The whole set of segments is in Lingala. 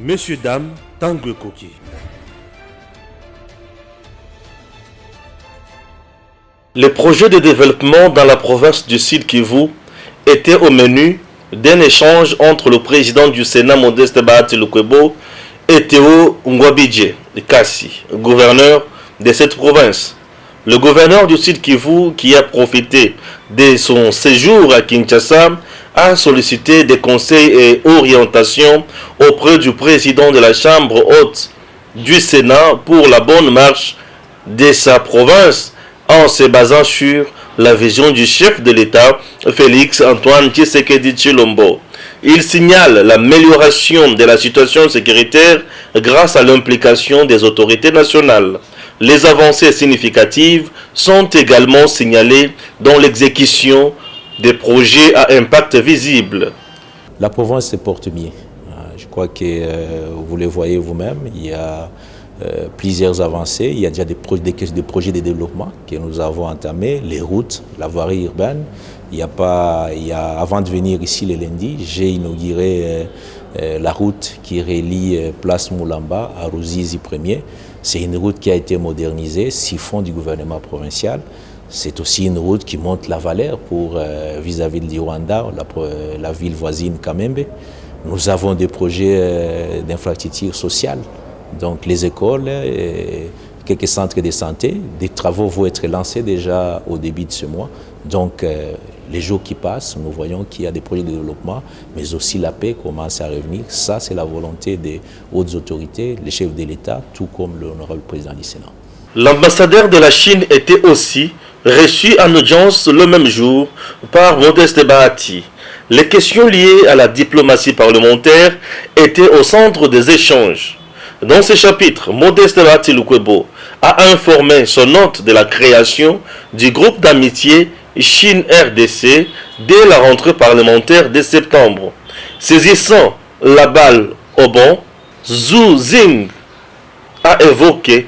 Messieurs, dames, Tanguy Koki. Les projets de développement dans la province du Sud Kivu étaient au menu d'un échange entre le président du Sénat Modeste Bahati Lukwebo et Théo Ngwabidje Kassi, gouverneur de cette province. Le gouverneur du Sud Kivu, qui a profité de son séjour à Kinshasa, a sollicité des conseils et orientations auprès du président de la Chambre haute du Sénat pour la bonne marche de sa province, en se basant sur la vision du chef de l'État, Félix Antoine Tshisekedi Tshilombo. Il signale l'amélioration de la situation sécuritaire grâce à l'implication des autorités nationales. Les avancées significatives sont également signalées dans l'exécution des projets à impact visible. La province se porte bien. Je crois que vous le voyez vous-même, il y a plusieurs avancées. Il y a déjà des projets de développement que nous avons entamés, les routes, la voirie urbaine. Avant de venir ici le lundi, j'ai inauguré la route qui relie Place Moulamba à Ruzizi 1er. C'est une route qui a été modernisée, siphon du gouvernement provincial. C'est aussi une route qui monte la valeur pour vis-à-vis du Rwanda, la ville voisine Kamembe. Nous avons des projets d'infrastructure sociale, donc les écoles, quelques centres de santé. Des travaux vont être lancés déjà au début de ce mois. Donc les jours qui passent, nous voyons qu'il y a des projets de développement, mais aussi la paix commence à revenir. Ça, c'est la volonté des hautes autorités, les chefs de l'État, tout comme l'honorable président du Sénat. L'ambassadeur de la Chine était aussi reçu en audience le même jour par Modeste Bahati. Les questions liées à la diplomatie parlementaire étaient au centre des échanges. Dans ce chapitre, Modeste Bahati Lukwebo a informé son hôte de la création du groupe d'amitié Chine-RDC dès la rentrée parlementaire de septembre. Saisissant la balle au bon, Zhu Jing a évoqué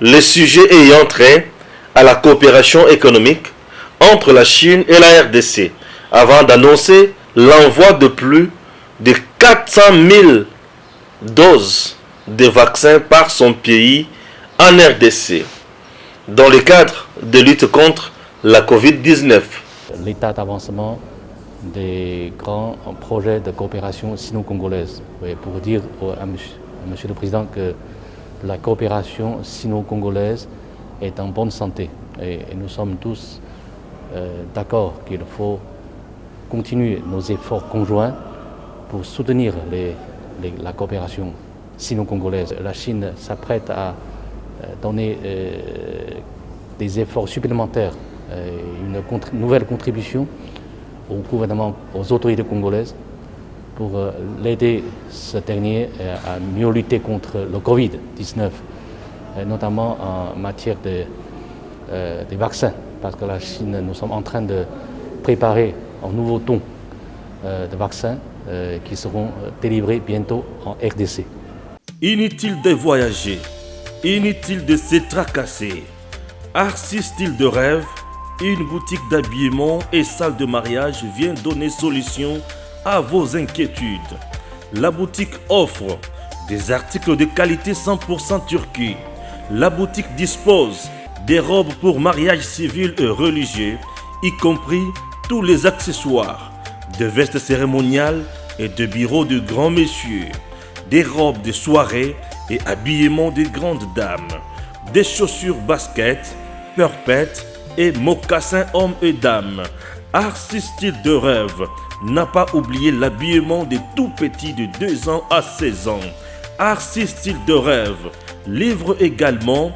les sujets ayant trait à la coopération économique entre la Chine et la RDC, avant d'annoncer l'envoi de plus de 400 000 doses de vaccins par son pays en RDC, dans le cadre de lutte contre la COVID-19. L'état d'avancement des grands projets de coopération sino-congolaise. Pour dire à Monsieur le Président que la coopération sino-congolaise est en bonne santé. Et nous sommes tous d'accord qu'il faut continuer nos efforts conjoints pour soutenir la coopération sino-congolaise. La Chine s'apprête à donner des efforts supplémentaires, une nouvelle contribution au gouvernement, aux autorités congolaises pour l'aider ce dernier à mieux lutter contre le Covid-19, notamment en matière des vaccins, parce que la Chine, nous sommes en train de préparer un nouveau ton de vaccins qui seront délivrés bientôt en RDC. Inutile de voyager, inutile de se tracasser. Arcis Style de Rêve, une boutique d'habillement et salle de mariage vient donner solution à vos inquiétudes. La boutique offre des articles de qualité 100% turquie. La boutique dispose des robes pour mariage civil et religieux, y compris tous les accessoires, de vestes cérémoniales et de bureaux de grands messieurs, des robes de soirée et habillement de grandes dames, des chaussures basket, perpètes et mocassins hommes et dames. Arcis Style de Rêve n'a pas oublié l'habillement des tout petits de 2 ans à 16 ans. Arcis Style de Rêve livre également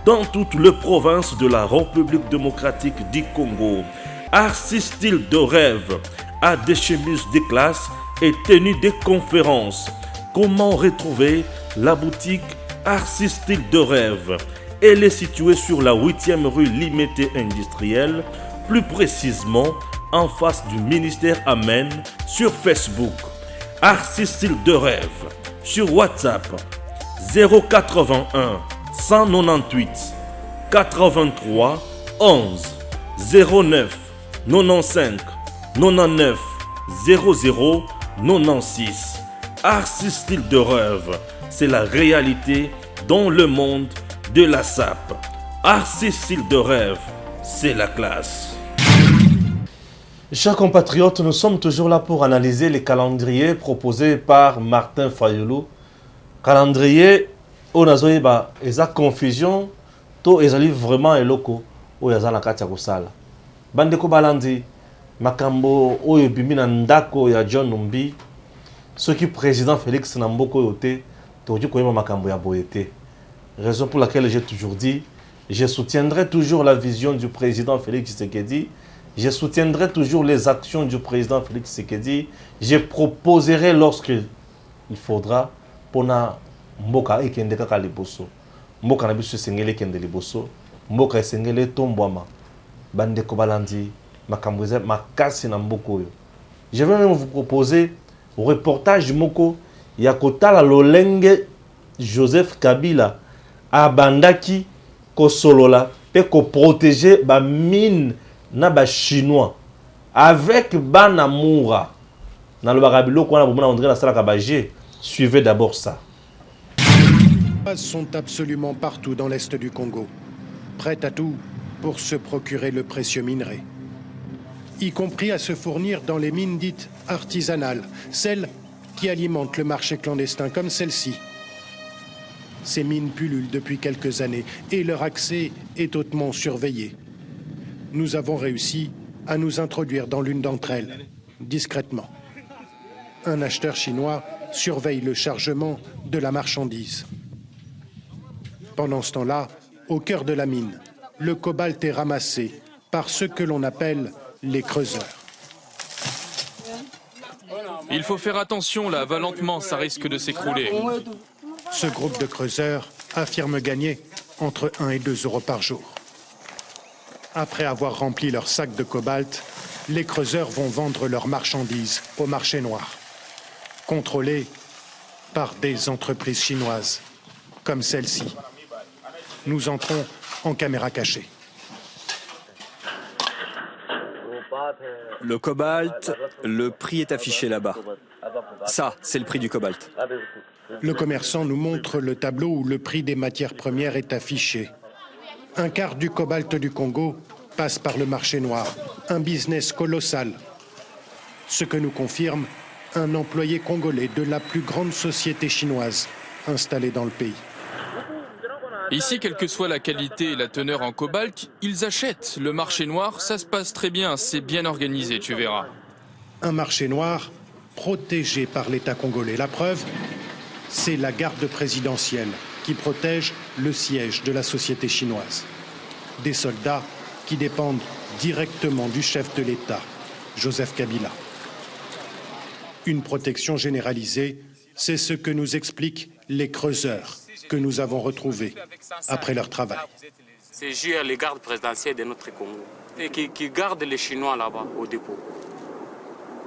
dans toutes les provinces de la République démocratique du Congo. Arcis Style de Rêve a des chemises de classe et tenues de conférences. Comment retrouver la boutique Arcis Style de Rêve? Elle est située sur la 8e rue Limité Industrielle, plus précisément en face du ministère Amen, sur Facebook. Arcis Style de Rêve, sur WhatsApp 081 198 83 11 09 95 99 00 96. Arcis style de rêve, c'est la réalité dans le monde de la SAP. Arcis style de rêve, c'est la classe. Chers compatriotes, nous sommes toujours là pour analyser les calendriers proposés par Martin Fayulu. Calendrier, on a une confusion, tout est vraiment eloko, ou y a la katia kusala. Bandeko balandi, makambo oyo bimi na ndako ya John Numbi, ce qui président Félix Namboko yote, toji koyema makambo ya boyete. Raison pour laquelle j'ai toujours dit, je soutiendrai toujours la vision du président Félix Tshisekedi. Je soutiendrai toujours les actions du président Félix Tshisekedi. Je proposerai lorsqu'il faudra pour na mboka ekende kaka liboso. Mboka na biso sengele kende liboso. Mboka sengele tombwama. Bandeko balandi makambuze makasi na mboko yo. Je vais même vous proposer au reportage moko ya kotala lolenge Joseph Kabila abandaki ko solola pe ko protéger ba mine na ba chinois avec banamoura na le barabilo ko na bomona André na sala kabaje. Suivez d'abord ça. Les sont absolument partout dans l'est du Congo, prêts à tout pour se procurer le précieux minerai, y compris à se fournir dans les mines dites artisanales, celles qui alimentent le marché clandestin comme celle-ci. Ces mines pullulent depuis quelques années et leur accès est hautement surveillé. Nous avons réussi à nous introduire dans l'une d'entre elles, discrètement. Un acheteur chinois surveille le chargement de la marchandise. Pendant ce temps-là, au cœur de la mine, le cobalt est ramassé par ce que l'on appelle les creuseurs. Il faut faire attention là, va lentement, ça risque de s'écrouler. Ce groupe de creuseurs affirme gagner entre 1 et 2 euros par jour. Après avoir rempli leur sac de cobalt, les creuseurs vont vendre leurs marchandises au marché noir, contrôlées par des entreprises chinoises, comme celle-ci. Nous entrons en caméra cachée. Le cobalt, le prix est affiché là-bas. Ça, c'est le prix du cobalt. Le commerçant nous montre le tableau où le prix des matières premières est affiché. Un quart du cobalt du Congo passe par le marché noir, un business colossal. Ce que nous confirme un employé congolais de la plus grande société chinoise installée dans le pays. Ici, quelle que soit la qualité et la teneur en cobalt, ils achètent. Le marché noir, ça se passe très bien, c'est bien organisé, tu verras. Un marché noir protégé par l'État congolais. La preuve, c'est la garde présidentielle qui protège le siège de la société chinoise. Des soldats qui dépendent directement du chef de l'État, Joseph Kabila. Une protection généralisée, c'est ce que nous expliquent les creuseurs que nous avons retrouvés après leur travail. C'est juste les gardes présidentiels de notre Congo et qui gardent les Chinois là-bas au dépôt.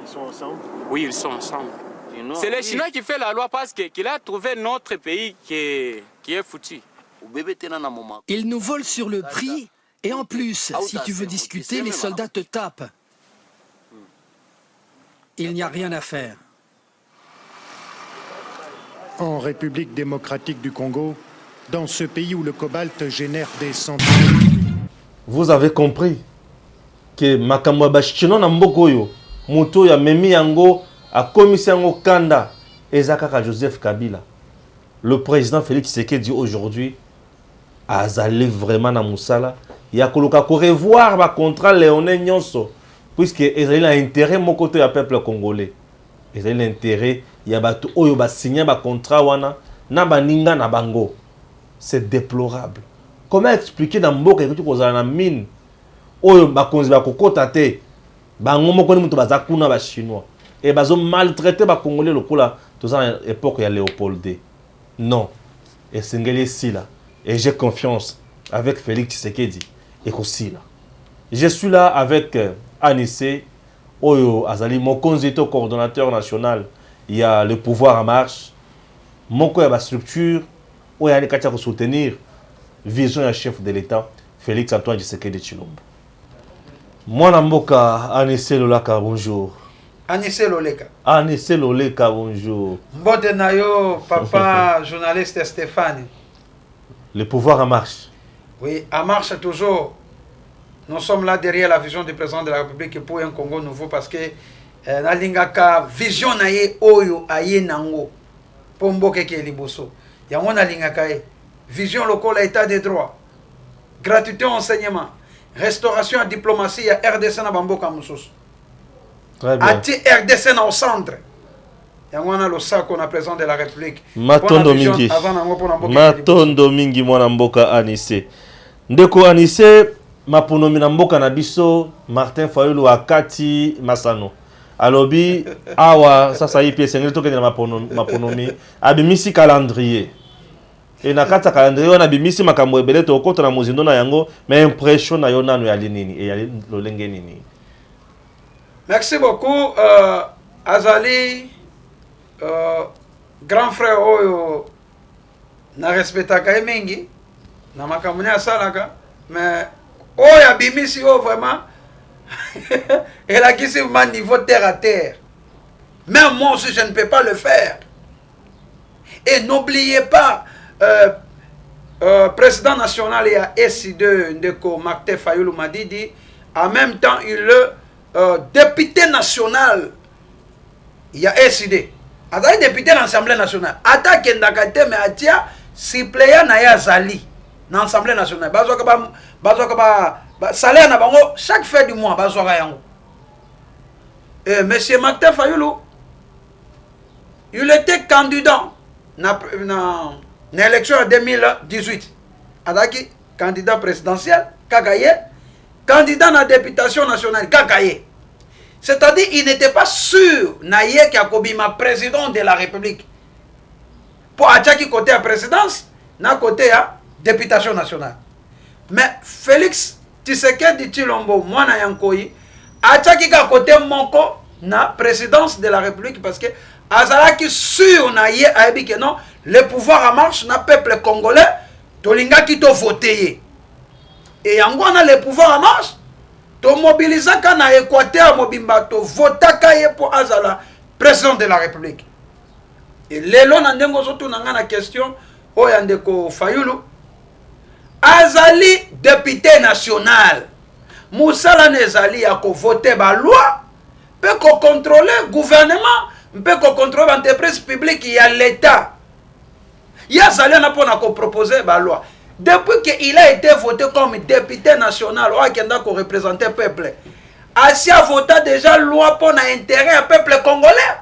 Ils sont ensemble? Oui, ils sont ensemble. C'est les Chinois qui font la loi parce qu'il a trouvé notre pays qui est foutu. Ils nous volent sur le prix et en plus, si tu veux discuter, les soldats te tapent. Il n'y a rien à faire. En République démocratique du Congo, dans ce pays où le cobalt génère des centaines. Vous avez compris que makambo bashino na mboko yo moto ya memi yango a komisi yango kanda ezakaka Joseph Kabila. Le président Félix Tshisekedi aujourd'hui a allé vraiment na musala ya koluka ko revoir ba contrat Léoné Nyonso puisque il a intérêt mon côté ya peuple congolais. Il a l'intérêt ya batu oyo ba signer ba contrat wana na baninga na bango. C'est déplorable. Comment expliquer dans mboka que tu kozala na mine oyo ba konzi ba kokota te bango moko ni mutu bazakuna ba chinois et bazo maltraiter ba congolais lokola tozana époque ya Léopold. Non. Et singeli sila et j'ai confiance avec Félix Tshisekedi et Kosila. Je suis là avec Anissé Oyo Azali Mokonzi to coordonnateur national. Il y a le pouvoir en marche. Moko ya ba structure oyo ani katia ko soutenir vision ya chef de l'État Félix Antoine Tshisekedi Tshilombo. Mwana mboka Anissé Lolaka, bonjour. Anissé Loleka. Anissé Loleka, bonjour. Mbote Nayo, papa journaliste Stéphane. Le pouvoir en marche. Oui, en marche toujours. Nous sommes là derrière la vision du président de la République pour un Congo nouveau parce que Nalingaka vision naye oyo aye nango pour mboke ke liboso. Yango Nalingaka vision locale état de droit. Gratuité enseignement. Restauration et diplomatie, il y a RDC na bamboka mususu. Très bien. Ati RDC na au centre. Yango na le sac on a président de la République. Matondo mingi. Matondo mingi mwana mboka Anissé. Ndeko Anissé maponomi na mboka na biso Martin Fayulu akati Masano. Alobi awa sasa yi pièce ngeli tokende na maponomi abimisi calendrier. Et na kata calendrier on abimisi makambo ebele to okota na mozindo na yango mais impression na yo nanu ya linini et ya lolenge nini. Merci beaucoup Azali grand frère oyo na respectaka mingi na makambo ya salaka mais oyo abimisi o vraiment elle a quitté mon niveau terre à terre. Même moi aussi je ne peux pas le faire. Et n'oubliez pas président national et à SI2 Ndeko Martin Fayulu m'a dit en même temps il est député national. Il y a SID. Azali député de l'Assemblée nationale. Attaque Ndakate mais atia suppléant na ya Zali dans l'Assemblée nationale. Bazoka salaire na bango chaque fin du mois bazoka yango. Et monsieur Martin Fayulu il était candidat na l'élection en 2018. Adaki candidat présidentiel kakaye, candidat na députation nationale kakaye. C'est-à-dire il n'était pas sûr naye ki akobima président de la République. Pour atchaki côté à présidence, na côté à députation nationale. Mais Félix Tshisekedi Tshilombo mwana yankoyi atchaki ka côté monko na présidence de la République parce que azalaki sûr naye ayebi que non le pouvoir en marche na peuple congolais tolinga ki to voter. Et yango na le pouvoir en marche to mobilisaka na Équateur mobimba to votaka ye pour azala président de la République. Et lelo na ndengo zotu na ngana question oya ndeko Fayulu azali député national. Moussala nezali ya ko voter ba loi peut ko contrôler gouvernement, peut ko contrôler entreprise publique ya l'état. Ya zali na pona ko proposer ba loi. Depuis qu'il a été voté comme député national, qui a représenté le peuple, Asia a voté déjà loi pour l'intérêt du peuple congolais.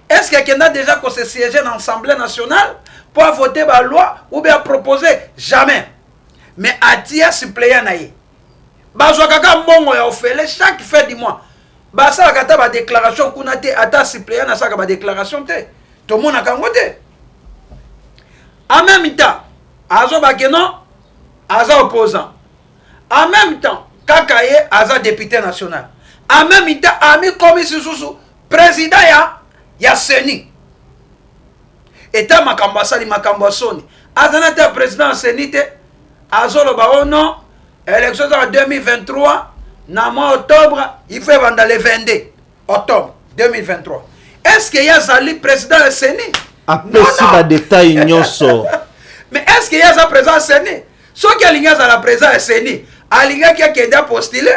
Est-ce qu'il a déjà se siéger dans l'Assemblée nationale pour voter la loi ou bien proposer? Jamais. Mais Atia suppléant naïe. Bazouakaka mongo ya ofele chaque fin du mois. Basa kata ba déclaration kuna te ata suppléant na saka ba déclaration te. Tout le monde a kangote. En même temps, Azo Bakeno, Aza opposant. En même temps, Kakaye, Aza député national. En même temps, Ami Komisi Sousou, président ya Seni. Eta Makambasali Makambasoni. Azanata président Seni te, Azo le baron non, élection en 2023, na mois octobre, il fait vendre le 22 octobre 2023. Est-ce qu'il y a Zali président Seni? Après si la détail nyonso. Mais est-ce qu'il y a sa présence Séné? Ce qui a la présence Séné, Alinga qui a été postulé,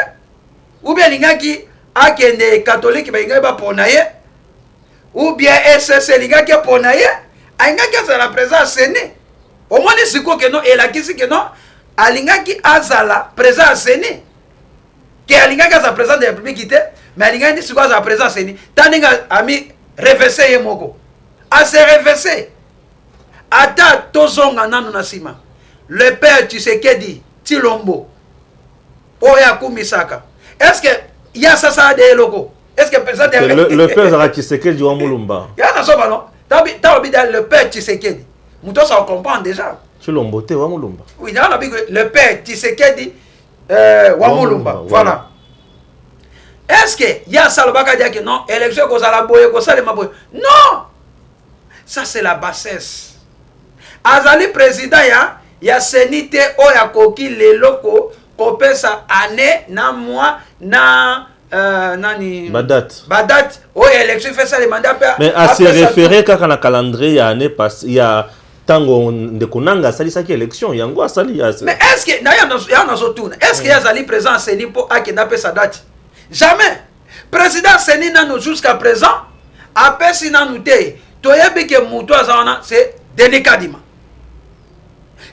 ou bien Alinga qui a été catholique, ou bien SS Alinga qui a ponaye, Alinga qui a la présence Séné. Au moins, c'est quoi que non, et la qui c'est que non, Alinga qui a la présence Séné. Qui Alinga qui a sa présence de la République, mais Alinga qui a la présence Séné. Taninga a mis reversé Yemoko. A se reverser. Ata tozonga nanu nasima. Le père Tshisekedi Tshilombo Oya Kumisaka. Est-ce que y a ça des locaux? Est-ce que le père Tshisekedi wa Mulumba. Ya na soba non. Tabi le père Tshisekedi. Muto ça comprend déjà. Tshilombo te wa Mulumba. Oui, le père Tshisekedi wa Mulumba. Voilà. Est-ce que y a ça le baka dire que non, élection ko sala boye ko sala maboye. Non. Ça c'est la bassesse. Azali président ya senite oya koki le loko kopesa année na mois na nani Badate élection fait ça les mandats mais à se référer quand on a calendrier il y a année passée il y a tango de konanga sali saki élection yango sali ya mais est-ce que na ya na zotuna est-ce que yazali présent Seni pour akenda pe sa date jamais président Seni nano jusqu'à présent apesi nanu te toyebi ke mutu azana c'est Denis Kadima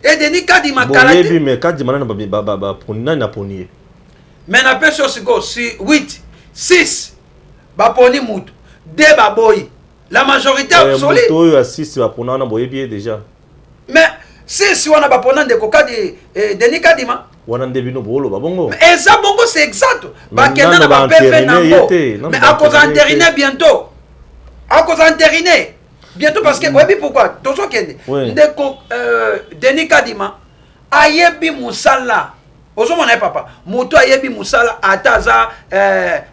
et Denis Kadima kalati mais Kadima na ba ponna na ponier mais na pe sur si 8 6 ba poni mutu 2 ba boy la majorité absolue mutu ya 6 ba ponna na boye bien déjà mais 6 wana ba ponna de kokadi Denis Kadima wana ndebino bolo ba bongo et ça bongo c'est exact ba kenda na ba PV nango mais à cause entériné bientôt parce que oui pourquoi toujours kende ndeko Denis Kadima ayebi musala ozomona papa muto ayebi musala ataza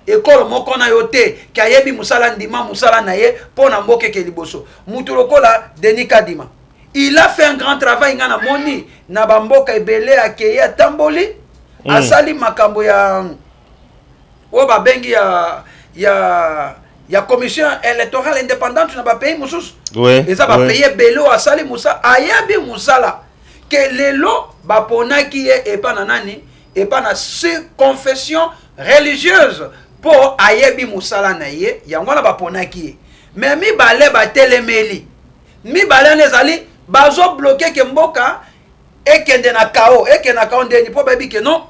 école moko na yote ki ayebi musala ndima musala na ye pona mboke ke liboso muto lokola Denis Kadima il a fait un grand travail ngana moni na bamboka ebele akeye atamboli asali makambo ya o ba bengi ya commission électorale indépendante na ba pays mususu eza ba pays belo asali musa ayebi musala que lelo ba ponaki e pa na nani e pa na confession religieuse pour ayebi musala na ye yango na ba ponaki mais mi balé ba telemeli mi balé nezali bazo bloquer ke mboka ekende na kao ndeni po baby ke non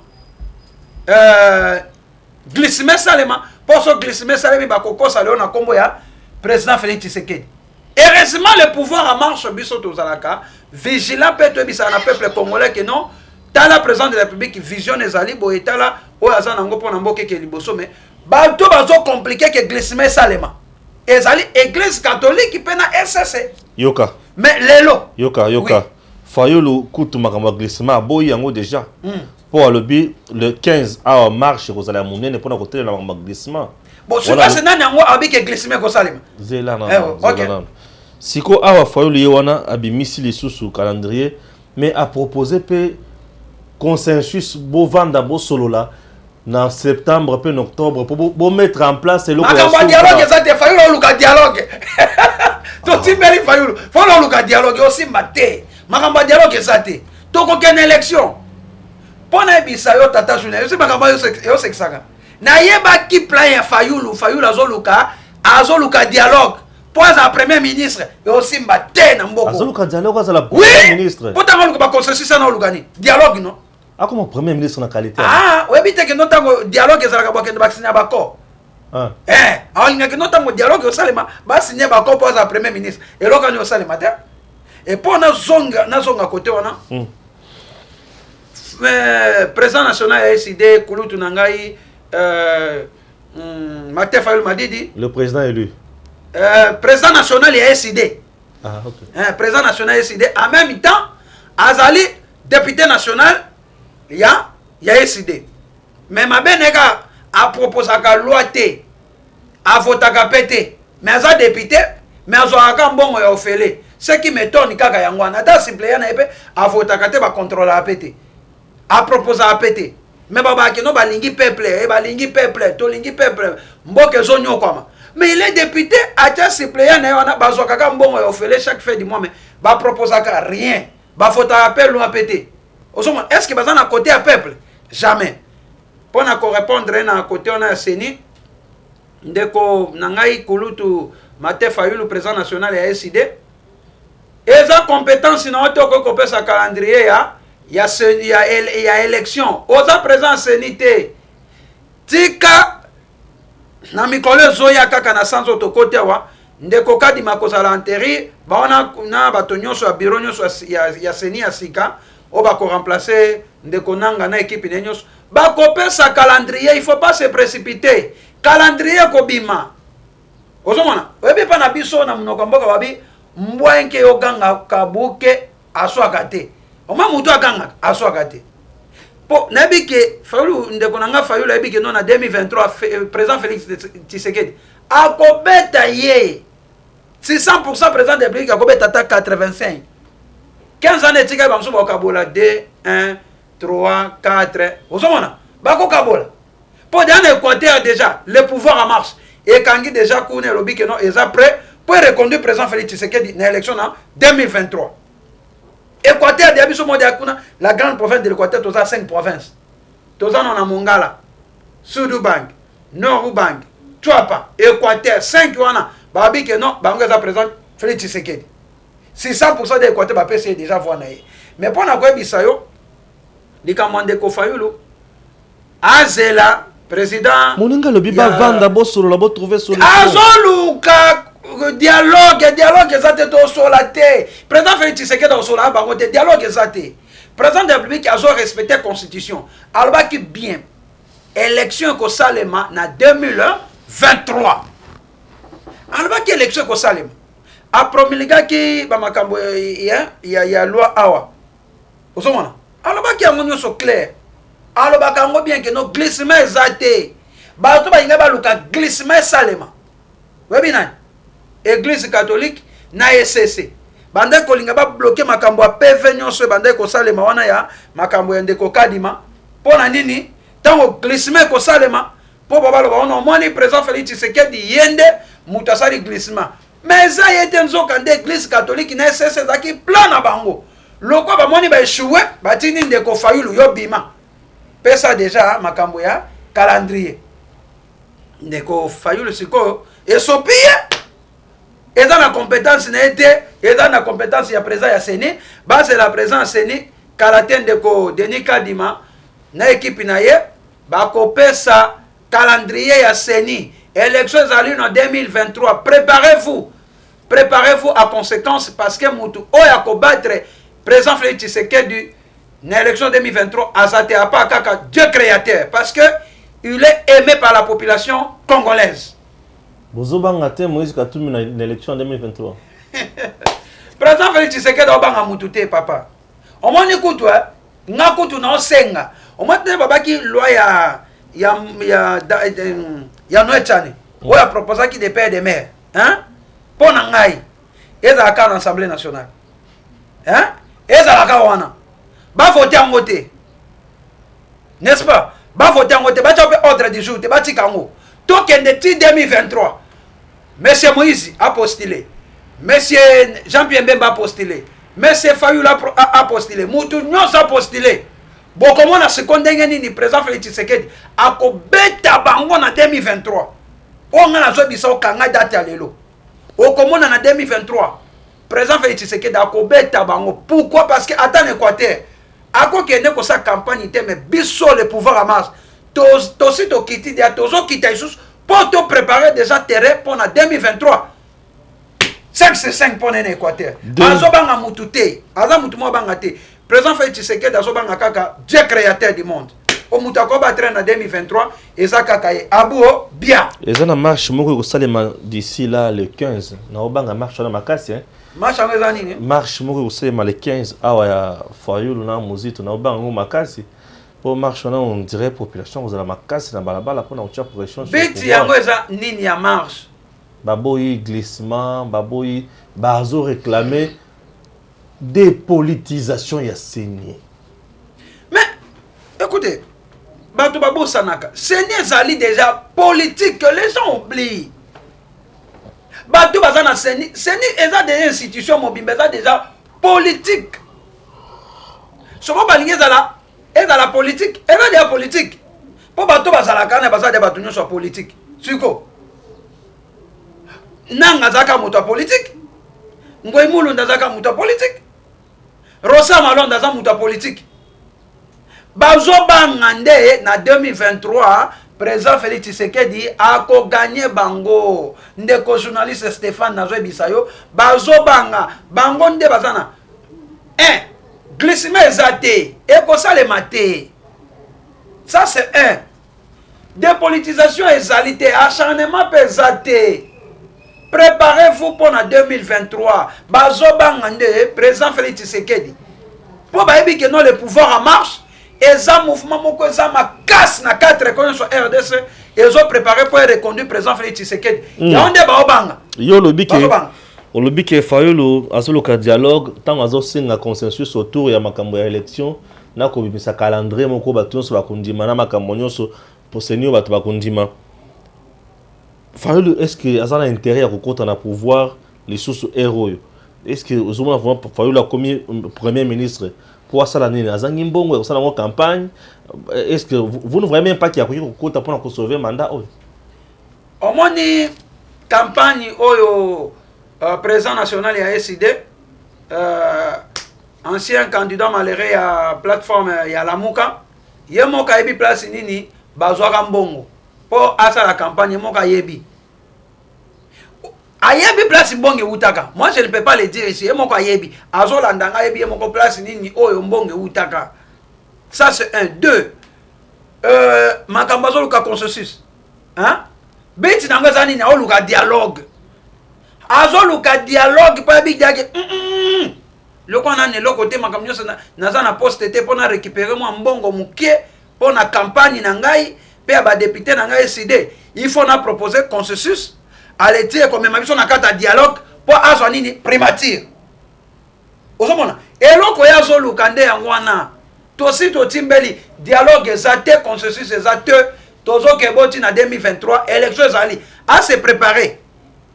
glissement salema pour ce glissement salema ba kokosa leo na kombo ya président Félix Tshisekedi. Heureusement le pouvoir en marche biso tozalaka vigilant peut bisa na peuple congolais que non tala président de la République vision ezali bo etala o azana ngo pona mboke ke liboso mais bato bazo compliquer que glissement salema ezali église catholique pena SSC yoka mais lelo yoka oui. Fayulu kutu makambo glissement boy yango déjà pour le 15 à marche rozala munene pona côté na makambo glissement bon ce pas nani yango abi ke glissement ko salema zela na siko awa Fayulu yewana abi misi lisusu calendrier mais a proposé pe consensus bo vanda bo solo là en septembre puis en octobre pour mettre en place le dialogue ça te Fayulu luka dialogue to timbeli Fayulu faut luka dialogue aussi maté makamba dialogue ça te to ko ken élection pona bisa yo tata journée yo makamba yo sexaka na yeba ki plan ya Fayulu azoluka dialogue pour un premier ministre et aussi maté na mboko azoluka dialogue azala premier ministre pourtant luka ba consensus na lugani dialogue non. Ah, comment premier ministre na qualité ah oui bite que notango dialogue ezalaka bakende basigner bako alinga que notango dialogue osalema basigner bako pour un premier ministre et lokani osalema te et pour na zonga côté wana président national ya SID kulutu nangai Martin Fayulu Madidi le président élu président national ya SID président national ya SID en même temps azali député national il y a SID mais ma benega a proposé la loi T a voté à pété mais a député mais a zoaka mbongo ya ofele ce qui m'étonne kaka yangwana ta suppléant na epé a voté à te ba contrôler à pété a proposé à pété mais baba ke no ba lingi peuple to lingi peuple mboke zonyo kwama mais il est député a ta suppléant na wana ba zoaka mbongo ya ofele chaque fin du mois mais ba proposé à rien ba voté à appel à pété. Est-ce que vous avez un côté à peuple? Jamais. Pour répondre à côté on a Seni, ndeko nangai kulutu Martin Fayulu président national ya SID. Eza compétence na otoko kopé sa calendrier ya élection. Oza président Seni te. Tika na mikolo zoya kaka na sanzo to côté wa ndeko Kadima kozala enteri ba ona na bato nyonso ya bureau nyonso ya Seni ya sika. On va remplacer Ndekonanga na équipe de nyos. Ba kopé sa calendrier, il faut pas se précipiter. Calendrier kobima. Ozomona, oyebi pa na biso na mnoko mboka babi mbwenke oganga kabuke aswaka te. Oma mutu aganga aswaka te. Po nabi ke Fayulu Ndekonanga Fayulu nabi ke non na 2023 président Félix Tshisekedi akobeta ye 600% président de la République akobeta ta 85. 15 ans de tika bamso ba kabola 2 1 3 4 osomona bako kabola Pour dans l'Équateur déjà, le pouvoir en marche. Et quand il déjà connaît le que non, ils sont prêts pour reconduire le président Félix Tshisekedi dans l'élection en 2023. Équateur, la grande province de l'Équateur, tu as 5 provinces. Tu as Mongala, Sud-Ubangi, Nord-Ubangi, Tuapa, Équateur, 5 wana. Babi que non, Bangoza président Félix Tshisekedi. 600% de l'Équateur, va c'est déjà voir. Mais pour la Bisayo, les commandés Kofayulu, Azela, président. Moninga le biba vanda bosolo la bo trouver solution. Azoluka dialogue ezate to solate. Président Félix Tshisekedi au sola bango te dialogue ezate. Président de la République a respecté la constitution. Alba qui bien élection ko salema na 2023. Alba qui élection ko salema. A promulga ki ba makambo ya loi awa. Osomona. Alba qui a monyo so clair. Alors, on bien que nos glissements exaltés. Bato ba inga baluka glissement salema. Webina. Église catholique na SCC. Bande ko linga ba bloquer makambo a PV nyonso bande ko salema wana ya makambo ya ndeko kadima. Pona nini? Tango glissement ko salema. Po baba lo ba moni président Félix Tshisekedi yende mutasari glissement. Mais ça yete nzoka nde église catholique na SCC zaki plan na bango. Loko ba moni ba échoué batini ndeko Fayulu yo bima. Ça déjà makambo ya calendrier ndeko Fayulu siko et sopie et dans la compétence n'était et dans la compétence ya présent ya Seni base la présence Seni kalaten ndeko Denis Kadima na équipe na ye ba kopesa calendrier ya Seni élection en 2023 préparez-vous à conséquence parce que mutu oya ko battre président Félix Tshisekedi l'élection 2023, Azate Apa Kaka, Dieu créateur, parce que il est aimé par la population congolaise. Bozobangate Moïse Katumbi dans l'élection 2023. Président Félix Tshisekedi obanga mutute papa. On m'a écouté, nga kutu na osenga. On m'a dit baba ki loi ya Noël. On a proposé qui des pères des mères, hein? Pour ngai. Eza ka l'Assemblée nationale. Hein? Eza la ka wana. Va voter en voter. N'est-ce pas? Va voter en voter. Va choper ordre du jour. Va tirer en haut. Token de 2023. Monsieur Moïse a postulé. Monsieur Jean-Pierre Mbemba a postulé. Monsieur Fayulu a postulé. Moutou Nyos a postulé. Bon, comment on a secondé ni président Félix Tshisekedi a kobeta bango en 2023. On a zo bisa o kanga date à lelo. O comment en 2023. Président Félix Tshisekedi a kobeta bango. Pourquoi? Parce que attends Équateur. Ako kende ko sa campagne te mais biso le pouvoir en marche. Tosi to kiti dia tozo kita isus pour te préparer déjà terrain pour na 2023. 5 pour l'Équateur. Azo banga mutute, aza mutu mo banga te. Président Félix Tshisekedi azo banga kaka Dieu créateur du monde. O mutako ba train na 2023 eza kaka ye abuo bien. Eza na marche moko ko salema d'ici là le 15. Na obanga marche na makasi hein. Marche en nini? Marche moko ko salema le 15 awa ya Fayulu na muzito na obanga ngo makasi. Pour marche on dirait population vous la makasi na balabala pour na utia pression. Biti yango eza nini ya marche? Baboyi glissement, baboyi bazo réclamer dépolitisation ya Seni. Mais écoutez, bato babo sanaka, Seni ezali déjà politique que les gens oublient. Bato bazana Seni eza des institutions mobile, eza déjà politique. Somo balingi ezala politique, eza déjà politique. Po bato bazala kana bazala de bato nyonso politique. Siko Nanga zaka muta politique. Ngoy Mulunda zaka muta politique. Rosa Malonda zaka muta politique. Bazo bangande na 2023 président Félix Tshisekedi a ko gagné bango. Ndeko journaliste Stéphane Nazwe Bisayo bazo banga bango nde bazana. Glissement exaté et ko ça le maté. Ça c'est un. Dépolitisation exalité, acharnement exaté. Préparez-vous pour la 2023. Bazo bangande président Félix Tshisekedi. Pour baïbi que non le pouvoir en marche. Et ça mouvement moko ça ma casse na 4 écoles sur RDC. Ils ont préparé pour reconduire président Félix Tshisekedi. Ya onde ba obanga. Yo lobi ke Fayulu azolo ka dialogue tant azo singa consensus autour ya makambo ya élection na ko bimisa calendrier moko batonso ba kondima na makambo nyonso pour senior bato bakondima Fayulu est-ce que azana intérêt à kokota na pouvoir les sources héros est-ce que ozomona vraiment Fayulu comme premier ministre pour ça l'année azangi mbongo ça la campagne est-ce que vous ne voyez même pas qu'il y a kokota pour sauver mandat au moins campagne oyo président national ya SID ancien candidat malheureux à plateforme ya Lamuka yemoka yebi place nini bazwaka mbongo pour asa la campagne yemoka yebi ayebi place mbongo utaka. Moi je ne peux pas le dire ici yemoka yebi azolandanga yebi yemoko place nini oyo mbongo utaka. Ça c'est un. Deux, makambo azoluka consensus hein beti nango ezali nini aoluka dialogue azoluka dialogue pa yebi diake loko nani loko te makambo nyonso naza na poste te mpona récupérer mwa mbongo mukie mpona campagne na ngai mpe ya badepute na ngai SID il faut na proposer consensus aletie komema biso na kati ya dialogue mpo azwa nini primature ozomona eloko ya azoluka nde yango wana tosi totimbeli dialogue eza te consensus eza te tozokeboti na 2023 élection ezali a se préparer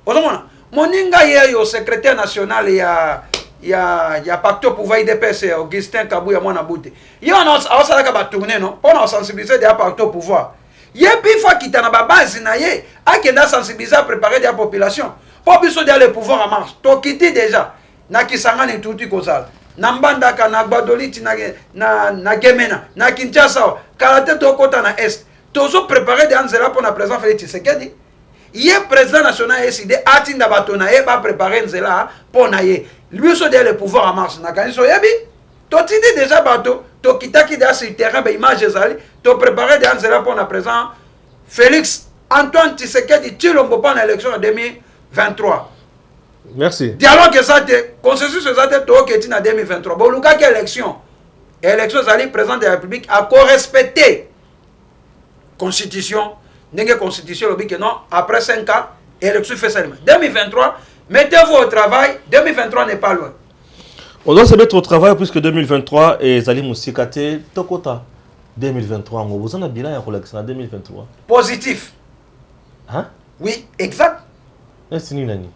ozomona moninga yeyo secrétaire national ya pacte au pouvoir IDPS Augustin Kabuya mwana bute yo na asalaka ba tourner non pour sensibiliser des pacte au pouvoir yebi fois kitana ba base na ye akenda sensibiliser préparer des population pour biso dia le pouvoir en marche to kiti déjà na kisangani tuti kozala na mbandaka na gbadoliti na Gemena na Kinshasa karate to kota na est tozo préparer des anzela pour na président Félix Tshisekedi ye président national SID atinda bato na ye ba préparer nzela pour na ye lui so le pouvoir en marche na kaniso yebi to tindi déjà bato to kitaki da sur terrain ba image ezali to préparer des anzela pour na président Félix Antoine Tshisekedi Tshilombo pour na élection en 2023. Merci. Dialogue ezate consensus ezate to keti na 2023 bo luka ke élection ezali président de la République a co-respecter constitution ndenge constitution lobi que non après 5 ans élection fait seulement 2023 mettez-vous au travail 2023 n'est pas loin. On doit se mettre au travail puisque 2023 et Zali Moussikate Tokota 2023 on vous en a bilan ya collection en 2023 positif. Hein? Oui, exact. Est-ce ni nani?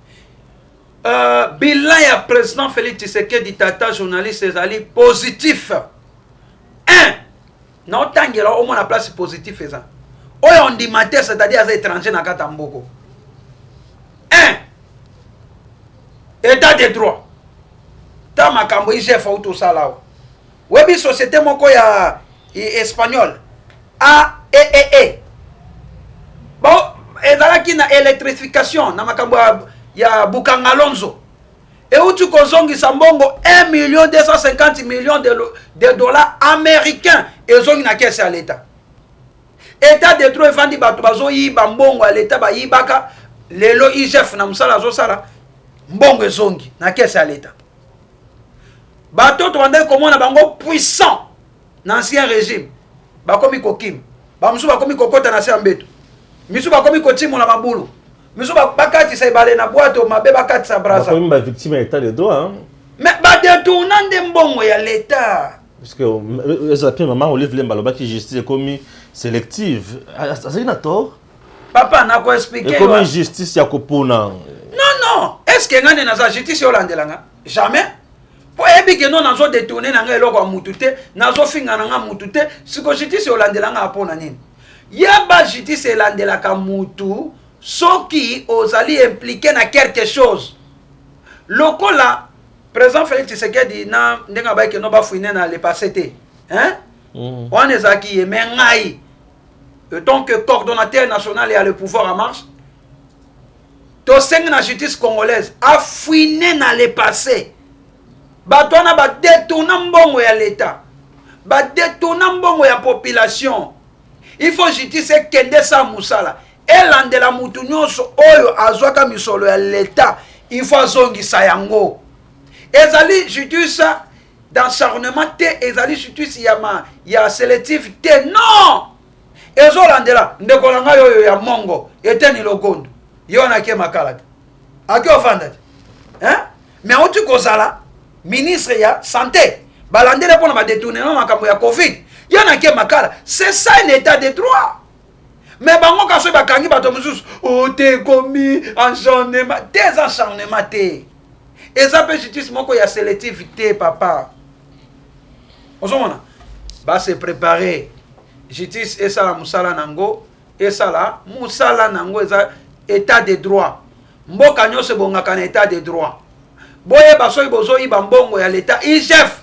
Bilan ya président Félix Tshisekedi tata journaliste ezali positif. 1. Non tangela au moins la place positif eza. Oyo on dit matin c'est-à-dire az étranger na kata mboko. 1. État de droit. Ta makambo IGF auto salao. Webi société moko ya espagnol. AEE. Bon, ezalaki na électrification na makambo ya Bukanga Alonso. Et où tu kozongisa mbongo 1,250 millions de dollars américains et zongi na caisse à l'État. État de droit vandi bato bazo yiba mbongo à l'État ba yibaka lelo IGF na musala zo sala mbongo zongi na caisse à l'État. Bato to bande komona bango puissant na ancien régime. Ba komi kokim. Ba musu ba komi kokota na sembeto. Misu ba komi kotimo na mabulu. Misu ba bakati sa ibale na boîte o mabe bakati sa brasa. Ba komi ba victime état de droit hein. Mais ba détournant de mbongo ya l'État. Parce que ça peut maman Olive Lembaloba qui justice commis sélective. Ça y a tort. Papa n'a quoi expliquer. Comment justice ya kopona? Non. Est-ce que ngane na justice holandelanga? Jamais. Pour ebi que non nazo détourner na nga eloko mutute, nazo finga na nga mutute, siko justice holandelanga apona nini? Yaba justice holandelaka mutu soki ozali impliqué na quelque chose. Lokola président Félix Tshisekedi na ndenga ba ke no ba fouiner na le passé té. Hein? On ezaki emengai. Tant que coordonnateur national et a le pouvoir en marche, to seng na justice congolaise a fouiné na le passé. Bato na ba détourna mbongo ya l'État. Ba détourna mbongo ya population. Il faut justice kende sa musala. Elande la mutu nyonso oyo azwaka misolo ya l'État. Il faut zongisa yango. Ezali justice d'acharnement te, ezali justice ya sélectif te. Non! Ezolandela ndekolanga yoyo ya mongo eteni logondo yo na ke makalata aki ofanda hein mais otu kozala ministre ya santé balandela pona ba détournement makambo ya covid yo na ke makala c'est ça un état de droit Mais bango kaso bakangi bato mususu o te komi acharnement des acharnements te. Et ça peut justice moko ya sélectivité papa. Ozomona ba se préparer justice et ça la musala nango et ça la musala nango eza état de droit. Mboka nyose bongaka na état de droit. Boye basoyi bozoyi bambongo ya l'état IGF